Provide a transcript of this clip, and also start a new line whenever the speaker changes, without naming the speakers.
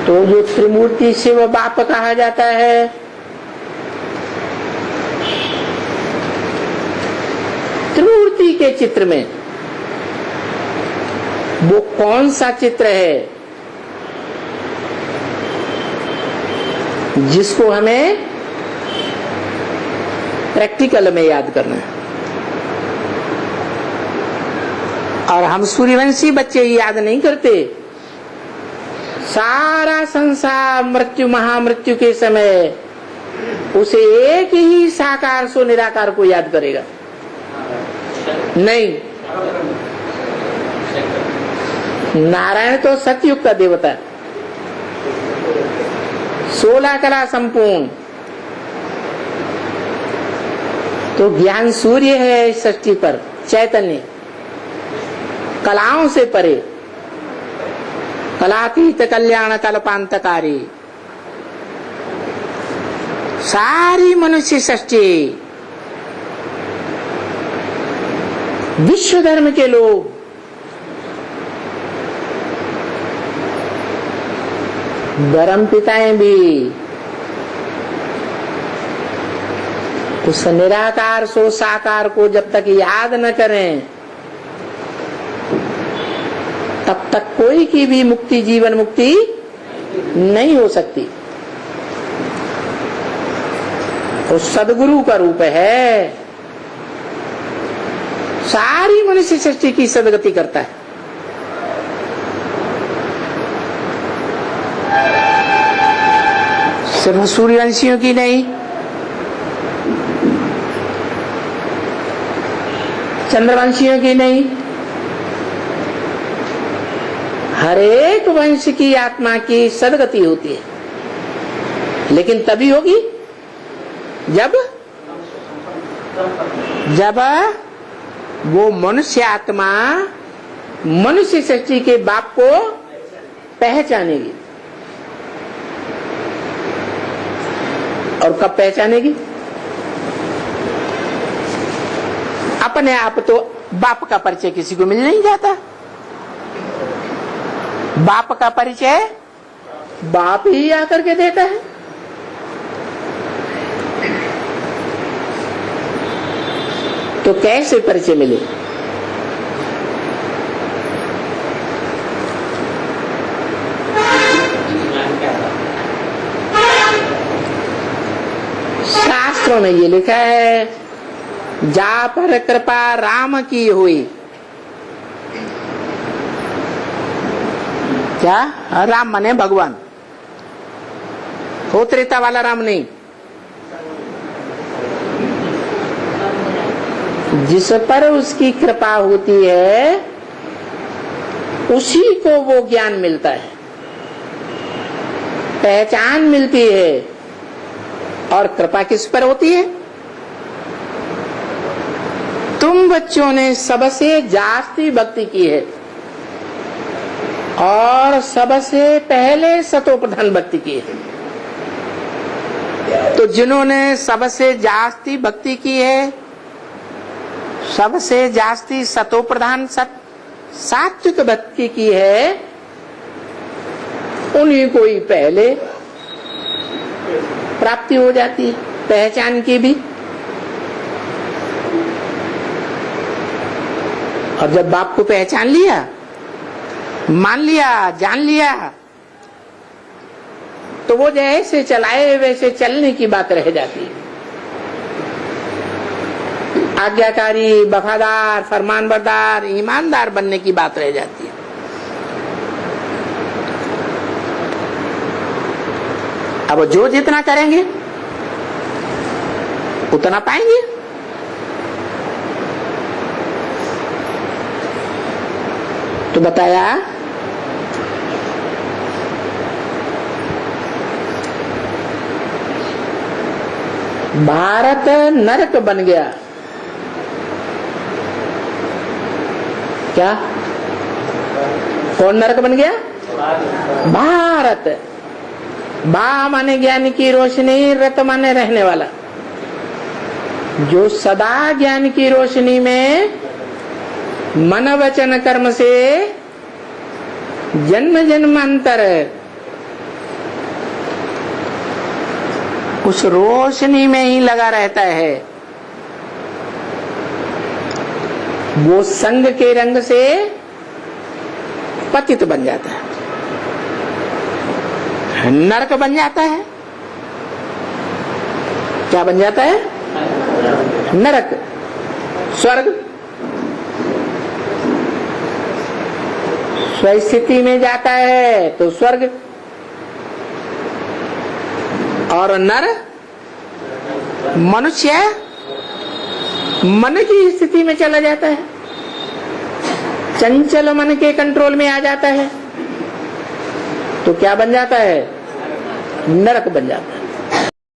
तो जो त्रिमूर्ति शिव बाप कहा जाता है, त्रिमूर्ति के चित्र में वो कौन सा चित्र है जिसको हमें प्रैक्टिकल में याद करना है? और हम सूर्यवंशी बच्चे याद नहीं करते। सारा संसार मृत्यु महामृत्यु के समय उसे एक ही साकार सो निराकार को याद करेगा। नहीं, नारायण तो सतयुग का देवता है, 16 कला संपूर्ण। तो ज्ञान सूर्य है इस सृष्टि पर, चैतन्य कलाओं से परे, कलातीत कल्याण कल्पांतकारी। सारी मनुष्य सृष्टि, विश्व धर्म के लोग, धर्म पिताएं भी उस निराकार सो साकार को जब तक याद न करें तब तक कोई की भी मुक्ति, जीवन मुक्ति नहीं हो सकती। तो सदगुरु का रूप है, सारी मनुष्य सृष्टि की सदगति करता है। सिर्फ सूर्यवंशियों की नहीं, चंद्रवंशियों की नहीं, हर एक वंश की आत्मा की सदगति होती है। लेकिन तभी होगी जब वो मनुष्य आत्मा मनुष्य सृष्टि के बाप को पहचानेगी। और कब पहचानेगी? अपने आप तो बाप का परिचय किसी को मिल नहीं जाता। बाप का परिचय बाप ही आकर के देता है। तो कैसे परिचय मिले? शास्त्रों में ये लिखा है, जा पर कृपा राम की हुई। क्या? राम माने भगवान, हो त्रेता वाला राम नहीं। जिस पर उसकी कृपा होती है उसी को वो ज्ञान मिलता है, पहचान मिलती है। और कृपा किस पर होती है? तुम बच्चों ने सबसे जास्ती भक्ति की है और सबसे पहले सतोप्रधान भक्ति की है। तो जिन्होंने सबसे जास्ती भक्ति की है, सबसे जास्ती सतोप्रधान सात्विक भक्ति की है, उन्हीं को ही पहले प्राप्ति हो जाती है, पहचान की भी। और जब बाप को पहचान लिया, मान लिया, जान लिया, तो वो जैसे चलाए वैसे चलने की बात रह जाती है। आज्ञाकारी, वफादार, फरमानबरदार, ईमानदार बनने की बात रह जाती है। अब जो जितना करेंगे उतना पाएंगे। तो बताया भारत नरक बन गया। क्या? कौन नरक बन गया? भारत। बा माने ज्ञान की रोशनी, रत माने रहने वाला। जो सदा ज्ञान की रोशनी में मन वचन कर्म से जन्म जन्मांतर उस रोशनी में ही लगा रहता है, वो संग के रंग से पतित बन जाता है, नरक बन जाता है। क्या बन जाता है? नरक। स्वर्ग स्वस्थिति में जाता है तो स्वर्ग, और नर मनुष्य मन की स्थिति में चला जाता है, चंचल मन के कंट्रोल में आ जाता है, तो क्या बन जाता है? नरक बन जाता है।